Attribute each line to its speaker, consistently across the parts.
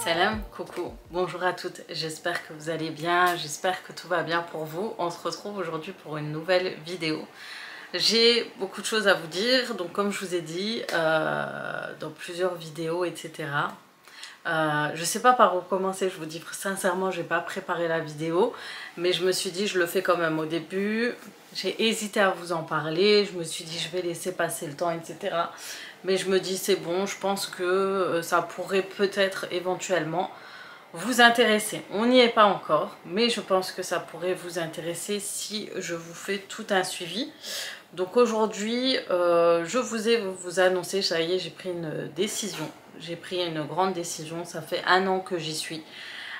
Speaker 1: Salam, coucou, bonjour à toutes, j'espère que vous allez bien, j'espère que tout va bien pour vous. On se retrouve aujourd'hui pour une nouvelle vidéo. J'ai beaucoup de choses à vous dire, donc comme je vous ai dit dans plusieurs vidéos, etc. Je sais pas par où commencer, je vous dis sincèrement, j'ai pas préparé la vidéo, mais je me suis dit je le fais quand même au début. J'ai hésité à vous en parler, je me suis dit je vais laisser passer le temps, etc. Mais je me dis c'est bon, je pense que ça pourrait peut-être éventuellement vous intéresser. On n'y est pas encore, mais je pense que ça pourrait vous intéresser si je vous fais tout un suivi. Donc aujourd'hui, je vous annoncer, ça y est, j'ai pris une décision. J'ai pris une grande décision, ça fait 1 an que j'y suis.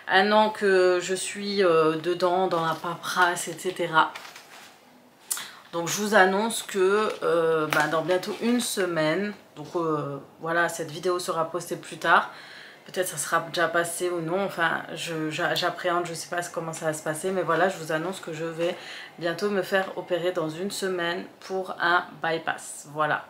Speaker 1: 1 an que je suis dedans, dans la paperasse, etc. Donc je vous annonce que dans bientôt 1 semaine, donc voilà, cette vidéo sera postée plus tard. Peut-être ça sera déjà passé ou non, enfin j'appréhende, je ne sais pas comment ça va se passer, mais voilà, je vous annonce que je vais bientôt me faire opérer dans 1 semaine pour un bypass, voilà.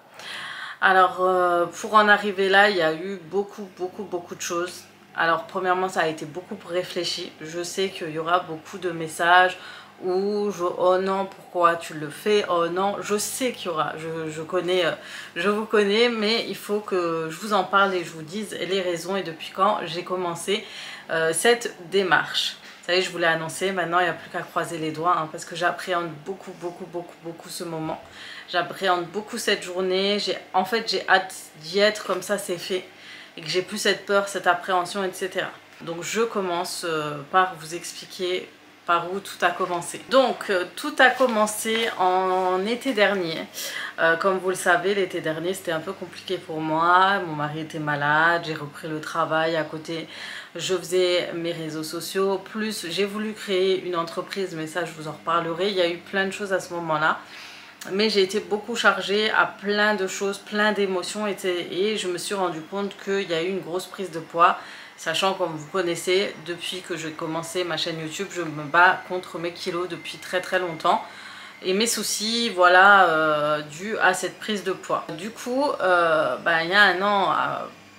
Speaker 1: Alors pour en arriver là, il y a eu beaucoup de choses. Alors premièrement, ça a été beaucoup réfléchi, je sais qu'il y aura beaucoup de messages où oh non pourquoi tu le fais, oh non, je sais qu'il y aura, je vous connais, mais il faut que je vous en parle et je vous dise les raisons et depuis quand j'ai commencé cette démarche. Vous savez, je vous l'ai annoncé, maintenant il n'y a plus qu'à croiser les doigts hein, parce que j'appréhende beaucoup ce moment, j'appréhende beaucoup cette journée, en fait j'ai hâte d'y être, comme ça c'est fait et que j'ai plus cette peur, cette appréhension, etc. Donc je commence par vous expliquer par où tout a commencé. Donc tout a commencé en été dernier. Comme vous le savez, l'été dernier c'était un peu compliqué pour moi. Mon mari était malade, j'ai repris le travail à côté. Je faisais mes réseaux sociaux, plus j'ai voulu créer une entreprise, mais ça je vous en reparlerai. Il y a eu plein de choses à ce moment-là. Mais j'ai été beaucoup chargée à plein de choses, plein d'émotions et je me suis rendu compte qu'il y a eu une grosse prise de poids. Sachant, comme vous connaissez, depuis que j'ai commencé ma chaîne YouTube, je me bats contre mes kilos depuis très longtemps. Et mes soucis, voilà, dus à cette prise de poids. Du coup, il y a 1 an,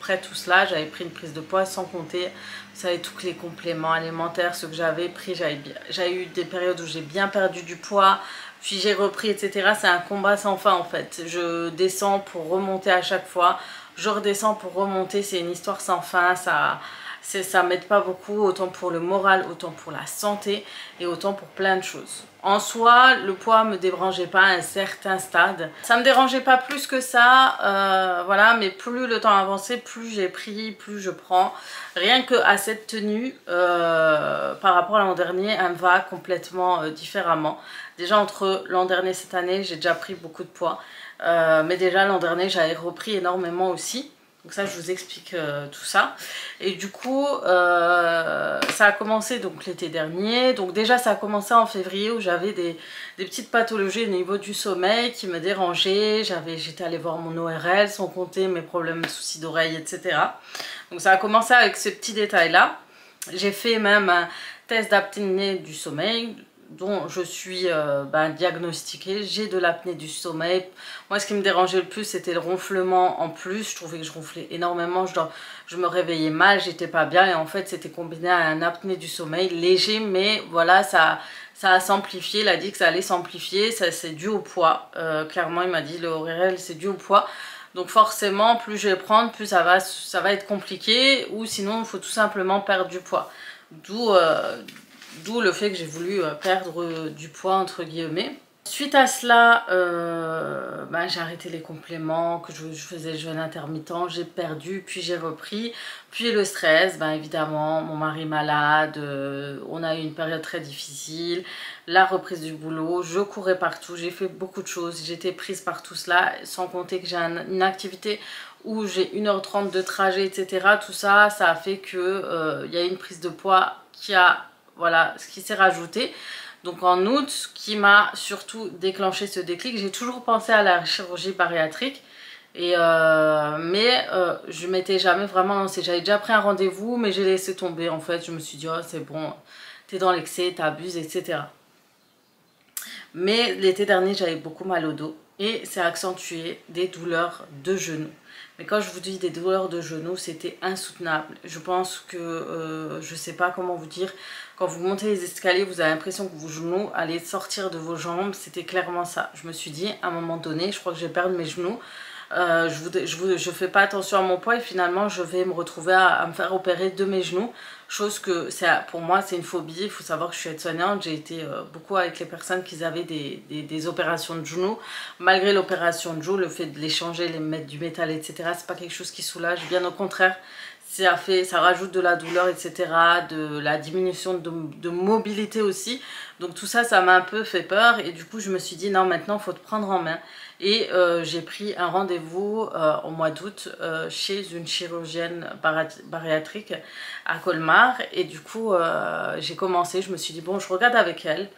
Speaker 1: après tout cela, j'avais pris une prise de poids sans compter, vous savez, tous les compléments alimentaires, ceux que j'avais pris. J'avais eu des périodes où j'ai bien perdu du poids, puis j'ai repris, etc. C'est un combat sans fin en fait. Je descends pour remonter à chaque fois. Je redescends pour remonter, c'est une histoire sans fin, ça m'aide pas beaucoup, autant pour le moral, autant pour la santé et autant pour plein de choses. En soi, le poids me dérangeait pas à un certain stade. Ça me dérangeait pas plus que ça, voilà, mais plus le temps avançait, plus j'ai pris, plus je prends. Rien que à cette tenue, par rapport à l'an dernier, elle me va complètement différemment. Déjà entre l'an dernier et cette année, j'ai déjà pris beaucoup de poids. Mais déjà l'an dernier j'avais repris énormément aussi, donc ça je vous explique tout ça. Et du coup ça a commencé donc l'été dernier, donc déjà ça a commencé en février où j'avais des petites pathologies au niveau du sommeil qui me dérangeaient. J'étais allée voir mon ORL sans compter mes problèmes, soucis d'oreille, etc. Donc ça a commencé avec ce petit détail là. J'ai fait même un test d'apnée du sommeil dont je suis diagnostiquée. J'ai de l'apnée du sommeil. Moi ce qui me dérangeait le plus c'était le ronflement en plus. Je trouvais que je ronflais énormément, je me réveillais mal, j'étais pas bien et en fait c'était combiné à un apnée du sommeil léger, mais voilà, ça a s'amplifié. Il a dit que ça allait s'amplifier, ça c'est dû au poids. Clairement il m'a dit le ORL c'est dû au poids. Donc forcément plus je vais prendre, plus ça va être compliqué, ou sinon il faut tout simplement perdre du poids. D'où le fait que j'ai voulu perdre du poids entre guillemets. Suite à cela, j'ai arrêté les compléments, que je faisais le jeûne intermittent, j'ai perdu, puis j'ai repris. Puis le stress, évidemment, mon mari malade, on a eu une période très difficile, la reprise du boulot, je courais partout, j'ai fait beaucoup de choses, j'étais prise par tout cela, sans compter que j'ai une activité où j'ai 1h30 de trajet, etc. Tout ça, ça a fait que y a une prise de poids qui s'est rajouté. Donc en août, qui m'a surtout déclenché ce déclic. J'ai toujours pensé à la chirurgie bariatrique, mais je m'étais jamais vraiment lancée. J'avais déjà pris un rendez-vous, mais j'ai laissé tomber en fait. Je me suis dit, oh, c'est bon, tu es dans l'excès, tu abuses, etc. Mais l'été dernier, j'avais beaucoup mal au dos et c'est accentué des douleurs de genoux. Mais quand je vous dis des douleurs de genoux, c'était insoutenable. Je pense que, je ne sais pas comment vous dire, quand vous montez les escaliers, vous avez l'impression que vos genoux allaient sortir de vos jambes. C'était clairement ça. Je me suis dit, à un moment donné, je crois que je vais perdre mes genoux. Je fais pas attention à mon poids et finalement je vais me retrouver à me faire opérer de mes genoux, chose que pour moi c'est une phobie. Il faut savoir que je suis aide-soignante, j'ai été beaucoup avec les personnes qui avaient des opérations de genoux. Malgré l'opération de genoux, le fait de les changer, les mettre du métal, etc., c'est pas quelque chose qui soulage, bien au contraire. Ça rajoute de la douleur, etc., de la diminution de mobilité aussi. Donc tout ça, ça m'a un peu fait peur. Et du coup, je me suis dit, non, maintenant, il faut te prendre en main. Et j'ai pris un rendez-vous au mois d'août chez une chirurgienne bariatrique à Colmar. Et du coup, j'ai commencé, je me suis dit, bon, je regarde avec elle.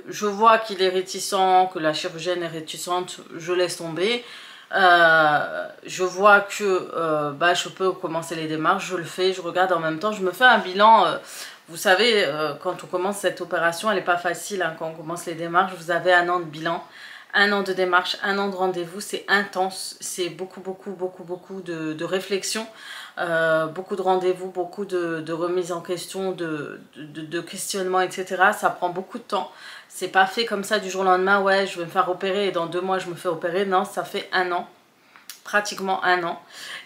Speaker 1: Je vois qu'il est réticent, que la chirurgienne est réticente, je laisse tomber. Je vois que je peux commencer les démarches, je le fais, je regarde en même temps, je me fais un bilan. Vous savez, quand on commence cette opération, elle n'est pas facile, hein, quand on commence les démarches, vous avez 1 an de bilan, 1 an de démarche, 1 an de rendez-vous, c'est intense, c'est beaucoup de réflexion, beaucoup de rendez-vous, beaucoup de remises en question, de questionnement, etc. Ça prend beaucoup de temps. C'est pas fait comme ça du jour au lendemain, ouais, je vais me faire opérer et dans 2 mois je me fais opérer. Non, ça fait 1 an, pratiquement 1 an.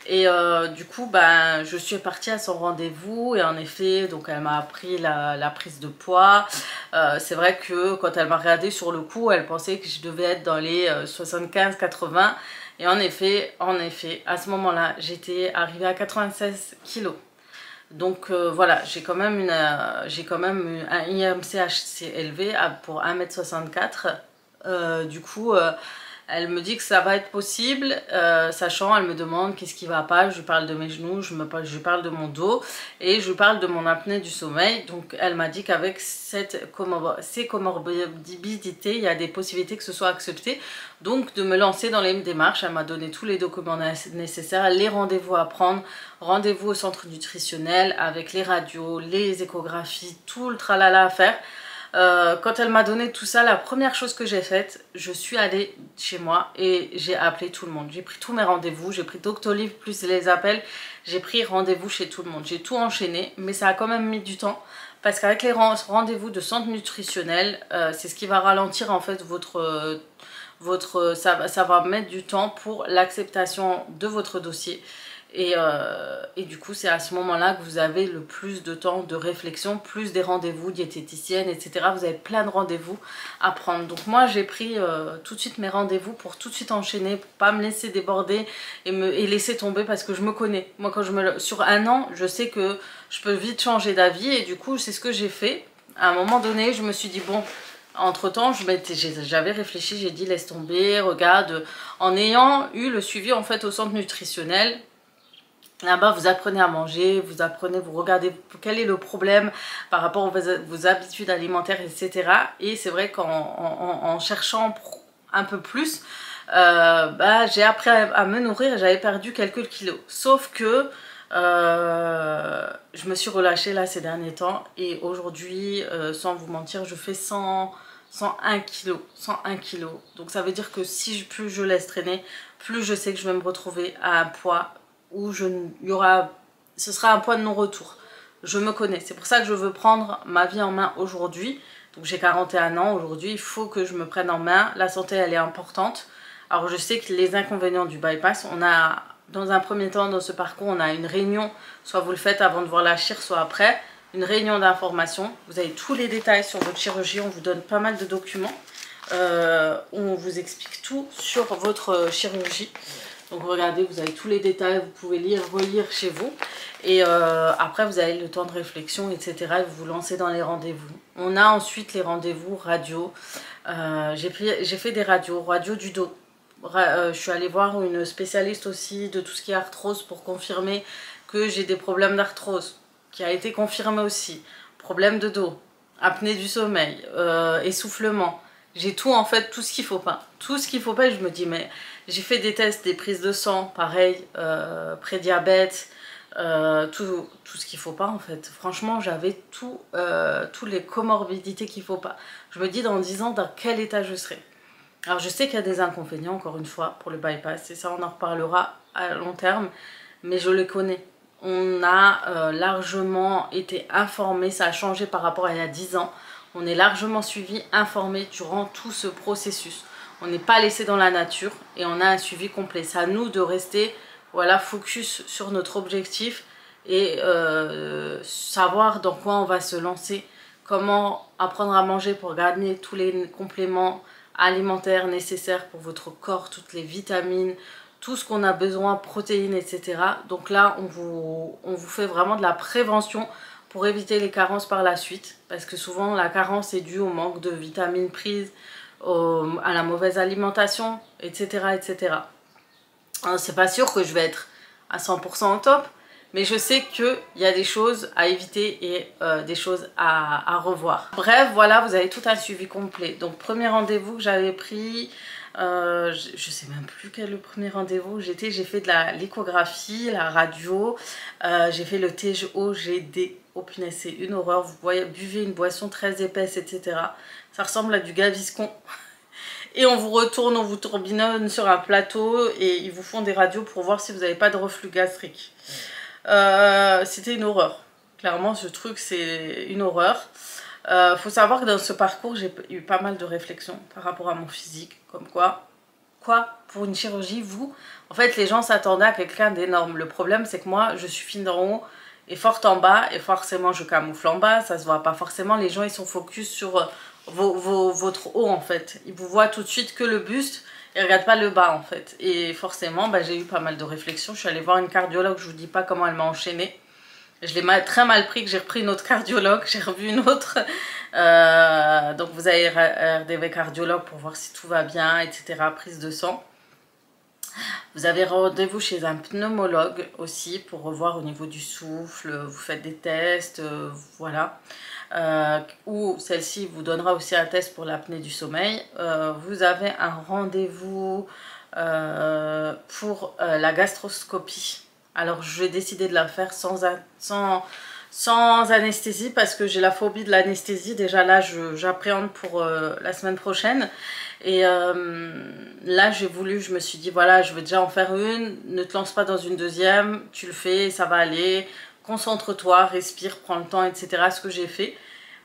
Speaker 1: Et du coup, je suis partie à son rendez-vous et en effet, donc elle m'a appris la prise de poids. C'est vrai que quand elle m'a regardée sur le coup, elle pensait que je devais être dans les 75-80. Et en effet, à ce moment-là, j'étais arrivée à 96 kilos. Donc voilà, j'ai quand même un IMC assez élevé pour 1,64 m. Du coup, elle me dit que ça va être possible, sachant, elle me demande qu'est-ce qui va pas. Je lui parle de mes genoux, je lui parle de mon dos et je lui parle de mon apnée du sommeil. Donc elle m'a dit qu'avec ces comorbidités, il y a des possibilités que ce soit accepté. Donc de me lancer dans les démarches, elle m'a donné tous les documents nécessaires, les rendez-vous à prendre, rendez-vous au centre nutritionnel avec les radios, les échographies, tout le tralala à faire. Quand elle m'a donné tout ça, la première chose que j'ai faite, je suis allée chez moi et j'ai appelé tout le monde. J'ai pris tous mes rendez-vous, j'ai pris Doctolib plus les appels, j'ai pris rendez-vous chez tout le monde. J'ai tout enchaîné, mais ça a quand même mis du temps parce qu'avec les rendez-vous de centre nutritionnel, c'est ce qui va ralentir en fait ça va mettre du temps pour l'acceptation de votre dossier. Et du coup, c'est à ce moment-là que vous avez le plus de temps de réflexion, plus des rendez-vous diététiciennes, etc. Vous avez plein de rendez-vous à prendre. Donc moi, j'ai pris tout de suite mes rendez-vous pour tout de suite enchaîner, pour pas me laisser déborder et laisser tomber parce que je me connais. Moi, sur 1 an, je sais que je peux vite changer d'avis et du coup, c'est ce que j'ai fait. À un moment donné, je me suis dit, bon... Entre-temps, j'avais réfléchi, j'ai dit laisse tomber, regarde. En ayant eu le suivi en fait au centre nutritionnel, là-bas, vous apprenez à manger, vous regardez quel est le problème par rapport à vos habitudes alimentaires, etc. Et c'est vrai qu'en cherchant un peu plus, j'ai appris à me nourrir et j'avais perdu quelques kilos. Sauf que je me suis relâchée là ces derniers temps et aujourd'hui, sans vous mentir, je fais 101 kilos. 101 kilos. Donc ça veut dire que plus je laisse traîner, plus je sais que je vais me retrouver à un poids où ce sera un point de non-retour. Je me connais, c'est pour ça que je veux prendre ma vie en main aujourd'hui. Donc j'ai 41 ans aujourd'hui, il faut que je me prenne en main. La santé, elle est importante. Alors je sais que les inconvénients du bypass, on a, dans un premier temps, dans ce parcours, on a une réunion, soit vous le faites avant de voir la chir, soit après, une réunion d'information. Vous avez tous les détails sur votre chirurgie, on vous donne pas mal de documents. On vous explique tout sur votre chirurgie. Donc regardez, vous avez tous les détails, vous pouvez relire chez vous. Et après, vous avez le temps de réflexion, etc. Et vous vous lancez dans les rendez-vous. On a ensuite les rendez-vous radio. J'ai fait des radios du dos. Je suis allée voir une spécialiste aussi de tout ce qui est arthrose pour confirmer que j'ai des problèmes d'arthrose, qui a été confirmé aussi. Problème de dos, apnée du sommeil, essoufflement. J'ai tout en fait, tout ce qu'il faut pas. Tout ce qu'il faut pas, et je me dis mais j'ai fait des tests, des prises de sang, pareil, prédiabète, tout ce qu'il faut pas en fait. Franchement, j'avais tous les comorbidités qu'il faut pas. Je me dis dans 10 ans dans quel état je serai. Alors je sais qu'il y a des inconvénients encore une fois pour le bypass et ça on en reparlera à long terme, mais je les connais. On a largement été informés, ça a changé par rapport à il y a 10 ans. On est largement suivi, informé durant tout ce processus. On n'est pas laissé dans la nature et on a un suivi complet. C'est à nous de rester voilà, focus sur notre objectif et savoir dans quoi on va se lancer, comment apprendre à manger pour gagner tous les compléments alimentaires nécessaires pour votre corps, toutes les vitamines, tout ce qu'on a besoin, protéines, etc. Donc là, on vous fait vraiment de la prévention pour éviter les carences par la suite. Parce que souvent, la carence est due au manque de vitamines prises, à la mauvaise alimentation, etc. etc. C'est pas sûr que je vais être à 100% au top, mais je sais qu'il y a des choses à éviter et des choses à revoir. Bref, voilà, vous avez tout un suivi complet. Donc, premier rendez-vous que j'avais pris, je sais même plus quel est le premier rendez-vous. J'ai fait de l'échographie, la radio, j'ai fait le TGOGD. Oh punaise, c'est une horreur. Vous voyez, buvez une boisson très épaisse, etc. Ça ressemble à du Gaviscon. Et on vous retourne, on vous tourbillonne sur un plateau et ils vous font des radios pour voir si vous n'avez pas de reflux gastrique. C'était une horreur. Clairement, ce truc, c'est une horreur. Faut savoir que dans ce parcours, j'ai eu pas mal de réflexions par rapport à mon physique. Comme quoi, pour une chirurgie, en fait, les gens s'attendaient à quelqu'un d'énorme. Le problème, c'est que moi, je suis fine en haut et forte en bas. Et forcément, je camoufle en bas. Ça se voit pas forcément. Les gens, ils sont focus sur votre haut, en fait. Ils vous voient tout de suite que le buste. Ils ne regardent pas le bas, en fait. Et forcément, bah, j'ai eu pas mal de réflexions. Je suis allée voir une cardiologue. Je vous dis pas comment elle m'a enchaînée. Je l'ai très mal pris, que j'ai repris une autre cardiologue, j'ai revu une autre. Donc vous avez RDV cardiologue pour voir si tout va bien, etc. Prise de sang. Vous avez rendez-vous chez un pneumologue aussi pour revoir au niveau du souffle. Vous faites des tests, voilà. Ou celle-ci vous donnera aussi un test pour l'apnée du sommeil. Vous avez un rendez-vous pour la gastroscopie. Alors je vais décider de la faire sans anesthésie parce que j'ai la phobie de l'anesthésie. Déjà là j'appréhende pour la semaine prochaine. Et là je me suis dit voilà, je vais déjà en faire une, ne te lance pas dans une deuxième, tu le fais, ça va aller, concentre-toi, respire, prends le temps, etc. Ce que j'ai fait.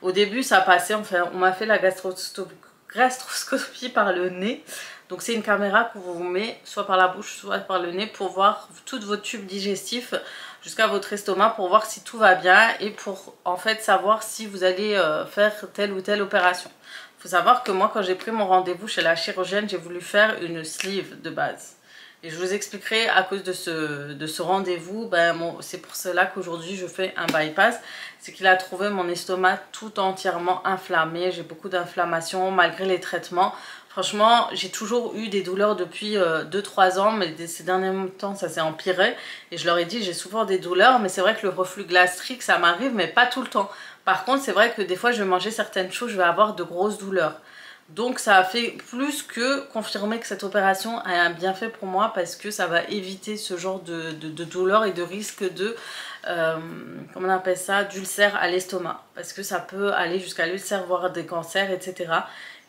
Speaker 1: Au début ça passait, enfin on m'a fait la gastroscopie par le nez. Donc c'est une caméra qu'on vous met soit par la bouche, soit par le nez pour voir tous vos tubes digestifs jusqu'à votre estomac pour voir si tout va bien et pour en fait savoir si vous allez faire telle ou telle opération. Il faut savoir que moi quand j'ai pris mon rendez-vous chez la chirurgienne, j'ai voulu faire une sleeve de base. Et je vous expliquerai à cause de ce rendez-vous, c'est pour cela qu'aujourd'hui je fais un bypass. C'est qu'il a trouvé mon estomac tout entièrement inflammé. J'ai beaucoup d'inflammation malgré les traitements. Franchement, j'ai toujours eu des douleurs depuis 2-3 ans, mais ces derniers temps, ça s'est empiré. Et je leur ai dit, j'ai souvent des douleurs, mais c'est vrai que le reflux gastrique, ça m'arrive, mais pas tout le temps. Par contre, c'est vrai que des fois, je vais manger certaines choses, je vais avoir de grosses douleurs. Donc, ça a fait plus que confirmer que cette opération a un bienfait pour moi parce que ça va éviter ce genre de douleur et de risque de, comment on appelle ça, d'ulcère à l'estomac. Parce que ça peut aller jusqu'à l'ulcère, voire des cancers, etc.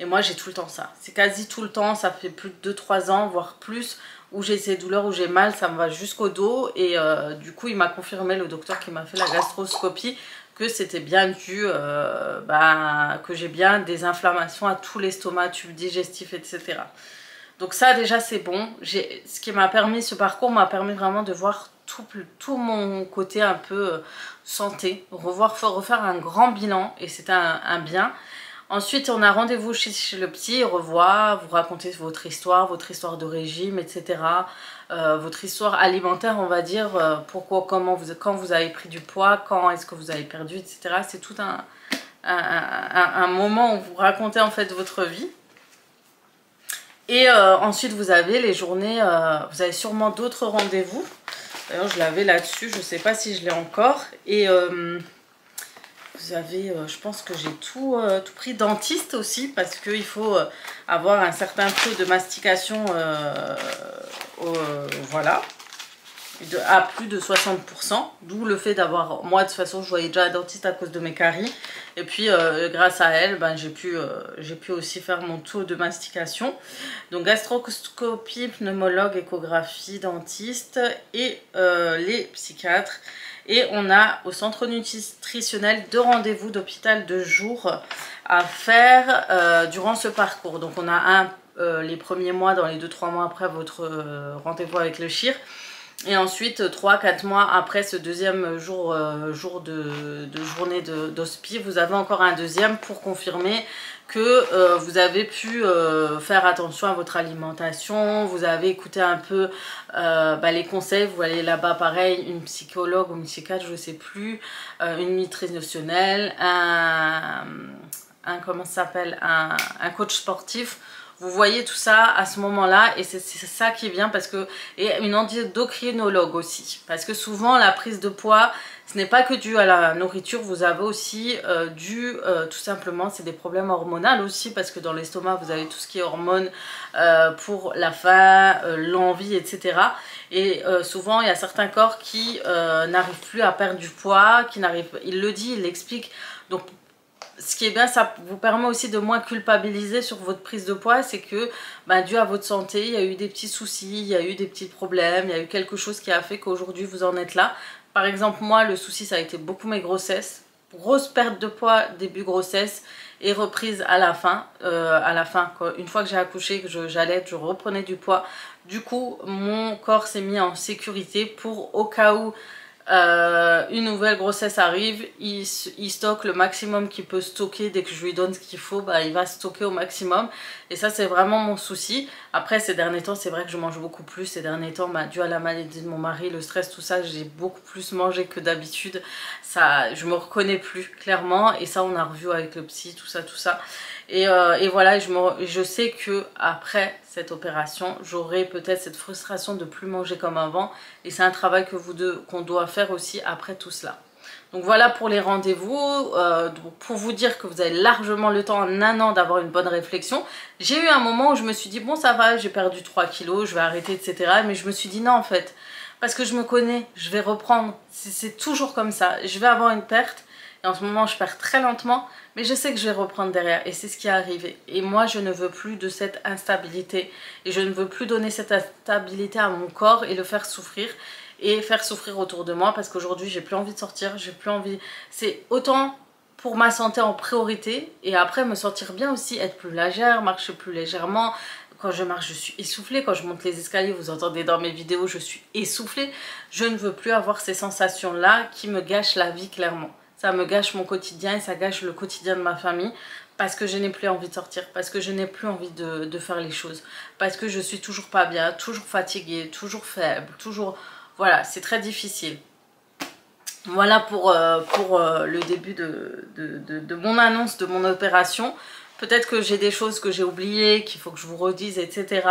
Speaker 1: Et moi j'ai tout le temps ça, c'est quasi tout le temps, ça fait plus de 2-3 ans, voire plus, où j'ai ces douleurs, où j'ai mal, ça me va jusqu'au dos. Et du coup il m'a confirmé, le docteur qui m'a fait la gastroscopie, que c'était bien dû, que j'ai bien des inflammations à tout l'estomac, tube digestif, etc. Donc ça déjà c'est bon. Ce qui m'a permis, ce parcours m'a permis vraiment de voir tout mon côté un peu santé, refaire un grand bilan et c'était un bien. Ensuite, on a rendez-vous chez le psy, il revoit, vous racontez votre histoire de régime, etc. Votre histoire alimentaire, on va dire, pourquoi, comment, quand vous avez pris du poids, quand est-ce que vous avez perdu, etc. C'est tout un moment où vous racontez en fait votre vie. Et ensuite, vous avez les journées, vous avez sûrement d'autres rendez-vous. D'ailleurs, je l'avais là-dessus, je ne sais pas si je l'ai encore. Et vous avez, je pense que j'ai tout pris, dentiste aussi, parce qu'il faut avoir un certain taux de mastication, voilà. à plus de 60%, d'où le fait d'avoir, moi de toute façon je voyais déjà un dentiste à cause de mes caries, et puis grâce à elle ben, j'ai pu aussi faire mon taux de mastication. Donc gastroscopie, pneumologue, échographie, dentiste et les psychiatres. Et on a au centre nutritionnel 2 rendez-vous d'hôpital de jour à faire durant ce parcours. Donc on a un les premiers mois, dans les 2-3 mois après votre rendez-vous avec le chir. Et ensuite, 3-4 mois après ce deuxième jour de journée d'hospi, vous avez encore un deuxième pour confirmer que vous avez pu faire attention à votre alimentation, vous avez écouté un peu les conseils, vous allez là-bas pareil, une psychologue ou une psychiatre, je ne sais plus, une nutritionnelle, comment ça s'appelle, un coach sportif. Vous voyez tout ça à ce moment-là et c'est ça qui est bien parce que... Et une endocrinologue aussi. Parce que souvent la prise de poids, ce n'est pas que dû à la nourriture. Vous avez aussi tout simplement, c'est des problèmes hormonaux aussi. Parce que dans l'estomac, vous avez tout ce qui est hormones pour la faim, l'envie, etc. Et souvent, il y a certains corps qui n'arrivent plus à perdre du poids, il le dit, il l'explique. Donc, ce qui est bien, ça vous permet aussi de moins culpabiliser sur votre prise de poids, c'est que dû à votre santé, il y a eu des petits soucis, il y a eu des petits problèmes, il y a eu quelque chose qui a fait qu'aujourd'hui vous en êtes là. Par exemple, moi, le souci, ça a été beaucoup mes grossesses. Grosse perte de poids, début grossesse et reprise à la fin. Une fois que j'ai accouché, que j'allaite, je reprenais du poids. Du coup, mon corps s'est mis en sécurité pour au cas où une nouvelle grossesse arrive, il stocke le maximum qu'il peut stocker. Dès que je lui donne ce qu'il faut, il va stocker au maximum. Et ça, c'est vraiment mon souci. Après, ces derniers temps, c'est vrai que je mange beaucoup plus. Ces derniers temps, dû à la maladie de mon mari, le stress, tout ça, j'ai beaucoup plus mangé que d'habitude. Ça, je me reconnais plus clairement. Et ça, on a revu avec le psy, tout ça, tout ça. Et voilà, je sais que après cette opération, j'aurai peut-être cette frustration de plus manger comme avant. Et c'est un travail qu'on doit faire aussi après tout cela. Donc voilà pour les rendez-vous. Pour vous dire que vous avez largement le temps en un an d'avoir une bonne réflexion. J'ai eu un moment où je me suis dit, bon ça va, j'ai perdu 3 kilos, je vais arrêter, etc. Mais je me suis dit non en fait. Parce que je me connais, je vais reprendre. C'est toujours comme ça. Je vais avoir une perte. Et en ce moment, je perds très lentement, mais je sais que je vais reprendre derrière. Et c'est ce qui est arrivé. Et moi, je ne veux plus de cette instabilité. Et je ne veux plus donner cette instabilité à mon corps et le faire souffrir. Et faire souffrir autour de moi. Parce qu'aujourd'hui, j'ai plus envie de sortir. J'ai plus envie... C'est autant pour ma santé en priorité. Et après, me sentir bien aussi. Être plus légère, marcher plus légèrement. Quand je marche, je suis essoufflée. Quand je monte les escaliers, vous entendez dans mes vidéos, je suis essoufflée. Je ne veux plus avoir ces sensations-là qui me gâchent la vie clairement. Ça me gâche mon quotidien et ça gâche le quotidien de ma famille parce que je n'ai plus envie de sortir, parce que je n'ai plus envie de faire les choses, parce que je suis toujours pas bien, toujours fatiguée, toujours faible, toujours... Voilà, c'est très difficile. Voilà pour le début de mon annonce, de mon opération. Peut-être que j'ai des choses que j'ai oubliées, qu'il faut que je vous redise, etc.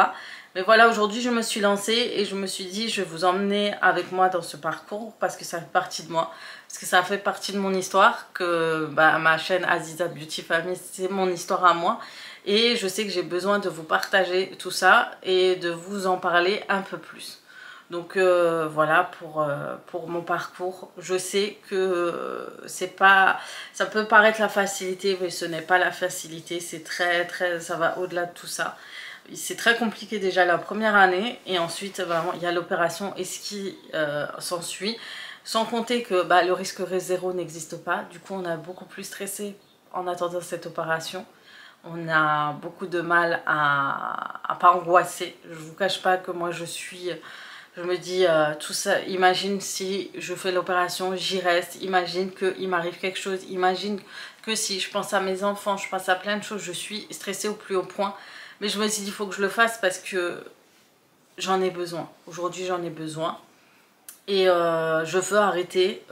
Speaker 1: Mais voilà, aujourd'hui, je me suis lancée et je me suis dit, je vais vous emmener avec moi dans ce parcours parce que ça fait partie de moi. Parce que ça fait partie de mon histoire, que ma chaîne Aziza Beauty Family, c'est mon histoire à moi. Et je sais que j'ai besoin de vous partager tout ça et de vous en parler un peu plus. Donc voilà pour mon parcours. Je sais que c'est pas, ça peut paraître la facilité, mais ce n'est pas la facilité. C'est ça va au-delà de tout ça. C'est très compliqué déjà la première année et ensuite vraiment, il y a l'opération et ce qui s'ensuit. Sans compter que le risque zéro n'existe pas. Du coup, on a beaucoup plus stressé en attendant cette opération. On a beaucoup de mal à pas angoisser. Je vous cache pas que moi je me dis tout ça, imagine si je fais l'opération, j'y reste, imagine qu'il m'arrive quelque chose, imagine que si je pense à mes enfants, je pense à plein de choses, je suis stressée au plus haut point. Mais je me suis dit, il faut que je le fasse parce que j'en ai besoin. Aujourd'hui, j'en ai besoin. Et je veux arrêter,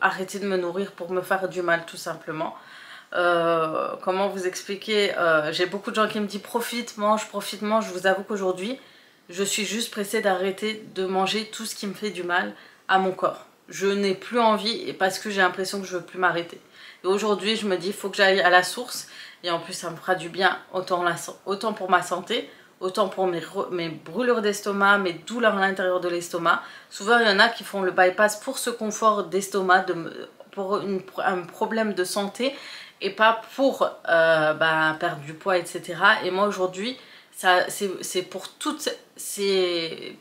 Speaker 1: arrêter de me nourrir pour me faire du mal, tout simplement. Comment vous expliquer, j'ai beaucoup de gens qui me disent profite, mange. Je vous avoue qu'aujourd'hui, je suis juste pressée d'arrêter de manger tout ce qui me fait du mal à mon corps. Je n'ai plus envie et parce que j'ai l'impression que je ne veux plus m'arrêter. Et aujourd'hui, je me dis, il faut que j'aille à la source. Et en plus, ça me fera du bien, autant pour ma santé, autant pour mes brûlures d'estomac, mes douleurs à l'intérieur de l'estomac. Souvent, il y en a qui font le bypass pour ce confort d'estomac, pour un problème de santé et pas pour perdre du poids, etc. Et moi, aujourd'hui, c'est pour toutes ces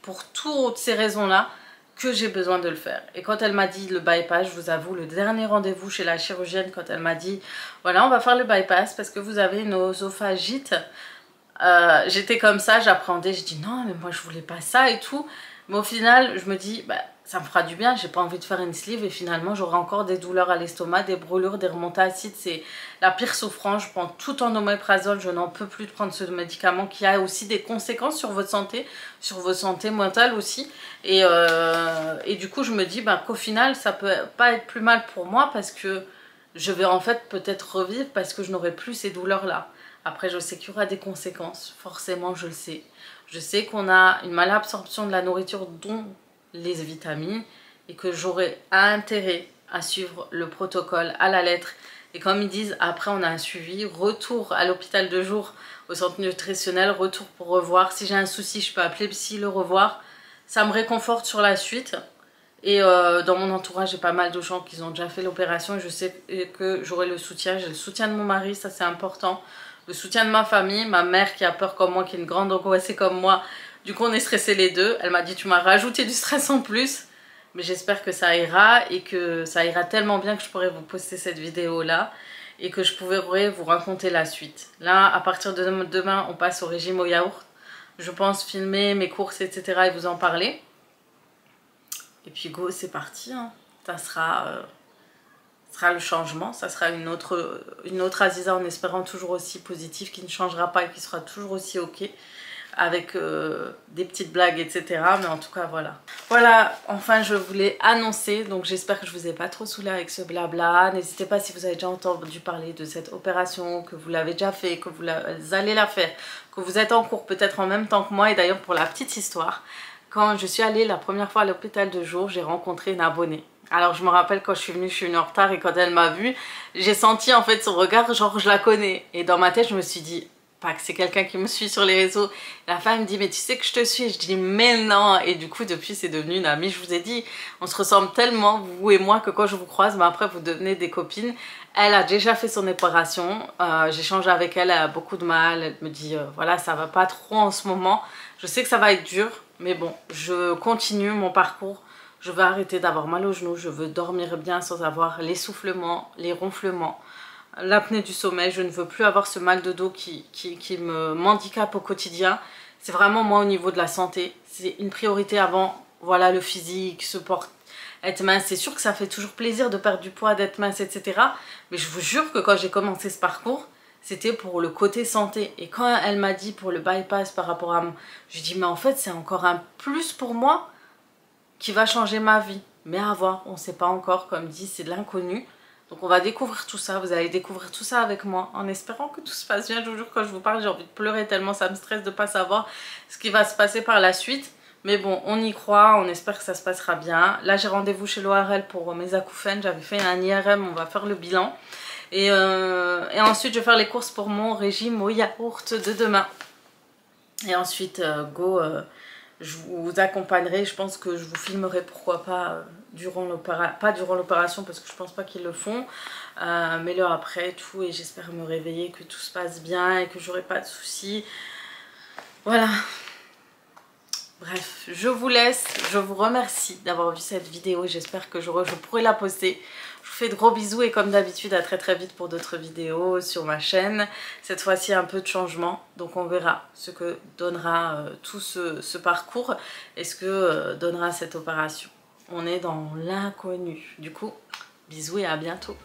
Speaker 1: raisons-là que j'ai besoin de le faire. Et quand elle m'a dit le bypass, je vous avoue, le dernier rendez-vous chez la chirurgienne, quand elle m'a dit voilà, on va faire le bypass parce que vous avez une oesophagite, j'étais comme ça, j'appréhendais, je dis non mais moi je voulais pas ça et tout, mais au final je me dis bah ça me fera du bien, j'ai pas envie de faire une sleeve et finalement j'aurai encore des douleurs à l'estomac, des brûlures, des remontées acides, c'est la pire souffrance. Je prends tout en oméprazole, je n'en peux plus de prendre ce médicament qui a aussi des conséquences sur votre santé, sur vos santé mentale aussi, et du coup je me dis qu'au final ça peut pas être plus mal pour moi parce que je vais en fait peut-être revivre parce que je n'aurai plus ces douleurs là. Après je sais qu'il y aura des conséquences, forcément je le sais. Je sais qu'on a une malabsorption de la nourriture dont les vitamines et que j'aurai intérêt à suivre le protocole à la lettre. Et comme ils disent, après on a un suivi, retour à l'hôpital de jour, au centre nutritionnel, retour pour revoir. Si j'ai un souci, je peux appeler le psy, le revoir. Ça me réconforte sur la suite. Et dans mon entourage, j'ai pas mal de gens qui ont déjà fait l'opération et je sais que j'aurai le soutien. J'ai le soutien de mon mari, ça c'est important. Le soutien de ma famille, ma mère qui a peur comme moi, qui est une grande angoissée comme moi. Du coup, on est stressés les deux. Elle m'a dit, tu m'as rajouté du stress en plus. Mais j'espère que ça ira et que ça ira tellement bien que je pourrai vous poster cette vidéo-là et que je pourrai vous raconter la suite. Là, à partir de demain, on passe au régime au yaourt. Je pense filmer mes courses, etc. et vous en parler. Et puis go, c'est parti. Hein. Ça sera le changement. Ça sera une autre Aziza en espérant toujours aussi positive, qui ne changera pas et qui sera toujours aussi ok. Avec des petites blagues, etc. Mais en tout cas, voilà. Voilà, enfin, je voulais annoncer. Donc, j'espère que je vous ai pas trop saoulé avec ce blabla. N'hésitez pas si vous avez déjà entendu parler de cette opération, que vous l'avez déjà fait, que vous allez la faire, que vous êtes en cours peut-être en même temps que moi. Et d'ailleurs, pour la petite histoire, quand je suis allée la première fois à l'hôpital de jour, j'ai rencontré une abonnée. Alors je me rappelle quand je suis venue en retard et quand elle m'a vue, j'ai senti en fait son regard, genre je la connais. Et dans ma tête, je me suis dit, pas que c'est quelqu'un qui me suit sur les réseaux. La femme me dit, mais tu sais que je te suis? Je dis, mais non. Et du coup, depuis, c'est devenu une amie. Je vous ai dit, on se ressemble tellement, vous et moi, que quand je vous croise, mais après, vous devenez des copines. Elle a déjà fait son opération. J'échange avec elle, elle a beaucoup de mal. Elle me dit, voilà, ça va pas trop en ce moment. Je sais que ça va être dur, mais bon, je continue mon parcours. Je veux arrêter d'avoir mal aux genoux. Je veux dormir bien sans avoir l'essoufflement, les ronflements, l'apnée du sommeil. Je ne veux plus avoir ce mal de dos qui me handicape au quotidien. C'est vraiment moi au niveau de la santé. C'est une priorité avant, voilà, le physique, être mince. C'est sûr que ça fait toujours plaisir de perdre du poids, d'être mince, etc. Mais je vous jure que quand j'ai commencé ce parcours, c'était pour le côté santé. Et quand elle m'a dit pour le bypass par rapport à... Je dis mais en fait c'est encore un plus pour moi qui va changer ma vie. Mais à voir, on ne sait pas encore, comme dit, c'est de l'inconnu. Donc on va découvrir tout ça, vous allez découvrir tout ça avec moi, en espérant que tout se passe bien. Je vous jure, quand je vous parle, j'ai envie de pleurer tellement ça me stresse de ne pas savoir ce qui va se passer par la suite. Mais bon, on y croit, on espère que ça se passera bien. Là, j'ai rendez-vous chez l'ORL pour mes acouphènes. J'avais fait un IRM, on va faire le bilan. Et ensuite, je vais faire les courses pour mon régime au yaourt de demain. Et ensuite, go... je vous accompagnerai, je pense que je vous filmerai pourquoi pas durant l'opération parce que je pense pas qu'ils le font, mais là après tout, et j'espère me réveiller, que tout se passe bien et que j'aurai pas de soucis. Voilà. Bref, je vous laisse, je vous remercie d'avoir vu cette vidéo, j'espère que je pourrai la poster. Je vous fais de gros bisous et comme d'habitude à très très vite pour d'autres vidéos sur ma chaîne. Cette fois-ci un peu de changement, donc on verra ce que donnera tout ce parcours et ce que donnera cette opération. On est dans l'inconnu. Du coup, bisous et à bientôt.